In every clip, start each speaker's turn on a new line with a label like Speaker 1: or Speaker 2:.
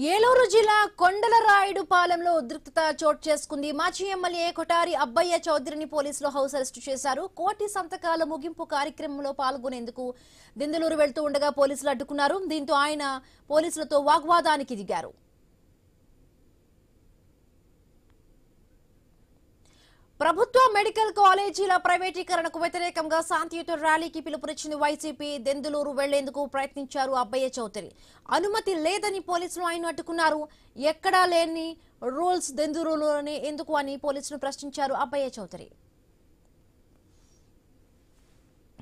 Speaker 1: ఏలూరు జిల్లా కొండలరాయుడుపాలెంలో ఉద్రిక్తత చోటు చేసుకుంది. మాజీ ఎమ్మెల్యే కొటారి అబ్బయ్య చౌదరిని పోలీసులు హౌస్ అరెస్టు చేశారు. కోటి సంతకాల ముగింపు కార్యక్రమంలో పాల్గొనేందుకు దెందులూరు వెళ్తూ ఉండగా పోలీసులు అడ్డుకున్నారు. దీంతో ఆయన పోలీసులతో వాగ్వాదానికి దిగారు. ప్రభుత్వ మెడికల్ కాలేజీల ప్రైవేటీకరణకు వ్యతిరేకంగా శాంతియుత ర్యాలీకి పిలుపునిచ్చింది వైసీపీ. దెందులూరు వెళ్లేందుకు ప్రయత్నించారు అబ్బయ్య చౌదరి. అనుమతి లేదని పోలీసులు ఆయన అడ్డుకున్నారు. ఎక్కడా లేని రూల్స్ దెందులూరులోనే ఎందుకు అని పోలీసులు ప్రశ్నించారు అబ్బయ్య చౌదరి.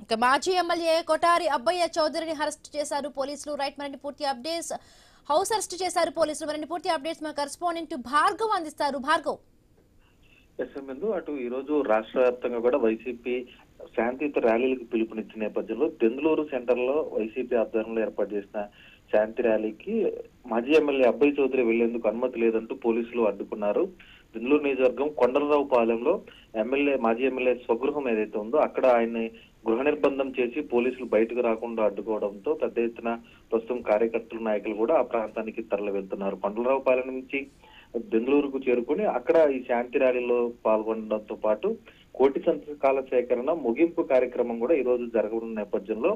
Speaker 1: ఇక మాజీ ఎమ్మెల్యే కొటారి అబ్బయ్య చౌదరిని అరెస్ట్ చేశారు పోలీసులు. రైట్, మరిన్ని పూర్తి అప్డేట్స్. హౌస్ అరెస్ట్ చేశారు పోలీసులు. మరిన్ని పూర్తి అప్డేట్స్ మా కరెస్పాండెంట్ భార్గవ్ అందిస్తారు. భార్గవ్.
Speaker 2: ఎస్ఎంఎందు అటు ఈ రోజు రాష్ట్ర వ్యాప్తంగా కూడా వైసీపీ శాంతియుత ర్యాలీలకు పిలుపునిచ్చిన నేపథ్యంలో దెందులూరు సెంటర్ లో వైసీపీ ఆధ్వర్యంలో ఏర్పాటు చేసిన శాంతి ర్యాలీకి మాజీ ఎమ్మెల్యే అబ్బయ్య చౌదరి వెళ్లేందుకు అనుమతి లేదంటూ పోలీసులు అడ్డుకున్నారు. దెందులూరు నియోజకవర్గం కొండలరావుపాలెంలో మాజీ ఎమ్మెల్యే స్వగృహం ఏదైతే ఉందో అక్కడ ఆయన్ని గృహ నిర్బంధం చేసి పోలీసులు బయటకు రాకుండా అడ్డుకోవడంతో పెద్ద ఎత్తున ప్రస్తుతం కార్యకర్తలు నాయకులు కూడా ఆ ప్రాంతానికి తరలి వెళ్తున్నారు. కొండలరావుపాలెం నుంచి బెంగళూరుకు చేరుకుని అక్కడ ఈ శాంతి ర్యాలీలో పాల్గొనడంతో పాటు కోటి సంతకాల సేకరణ ముగింపు కార్యక్రమం కూడా ఈ రోజు జరగనున్న నేపథ్యంలో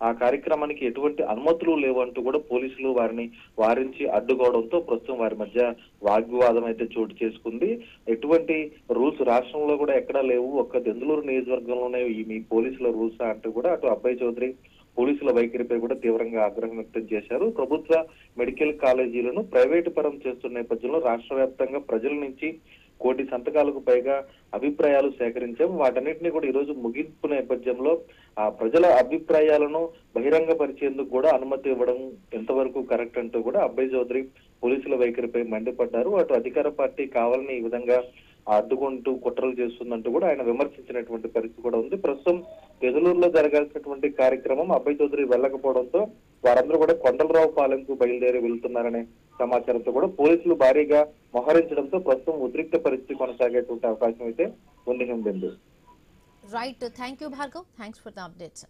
Speaker 2: ఆ కార్యక్రమానికి ఎటువంటి అనుమతులు లేవంటూ కూడా పోలీసులు వారిని వారించి అడ్డుకోవడంతో ప్రస్తుతం వారి మధ్య వాగ్వివాదం అయితే చోటు చేసుకుంది. ఎటువంటి రూల్స్ రాష్ట్రంలో కూడా ఎక్కడా లేవు, ఒక్క దెందులూరు నియోజకవర్గంలోనే ఈ మీ పోలీసుల రూల్స్ అంటూ కూడా అటు అబ్బయ్య చౌదరి పోలీసుల వైఖరిపై కూడా తీవ్రంగా ఆగ్రహం వ్యక్తం చేశారు. ప్రభుత్వ మెడికల్ కాలేజీలను ప్రైవేటు పరం చేస్తున్న నేపథ్యంలో రాష్ట్ర వ్యాప్తంగా ప్రజల నుంచి కోటి సంతకాలకు పైగా అభిప్రాయాలు సేకరించాం. వాటన్నిటిని కూడా ఈ రోజు ముగింపు నేపథ్యంలో ఆ ప్రజల అభిప్రాయాలను బహిరంగ పరిచేందుకు కూడా అనుమతి ఇవ్వడం ఎంతవరకు కరెక్ట్ అంటూ కూడా అబ్బయ్య చౌదరి పోలీసుల వైఖరిపై మండిపడ్డారు. అటు అధికార పార్టీ కావాలని ఈ విధంగా అడ్డుకుంటూ కుట్రలు చేస్తుందంటూ కూడా ఆయన విమర్శించినటువంటి పరిస్థితి కూడా ఉంది. ప్రస్తుతం దెందులూరులో జరగాల్సినటువంటి కార్యక్రమం అబ్బయ్య చౌదరి వెళ్లకపోవడంతో వారందరూ కూడా కొండలరావుపాలెంకు బయలుదేరి వెళ్తున్నారనే సమాచారంతో కూడా పోలీసులు భారీగా మోహరించడంతో ప్రస్తుతం ఉద్రిక్త పరిస్థితి కొనసాగేటువంటి అవకాశం అయితే ఉంది.
Speaker 1: Right, thank you Bhargav, thanks for the updates.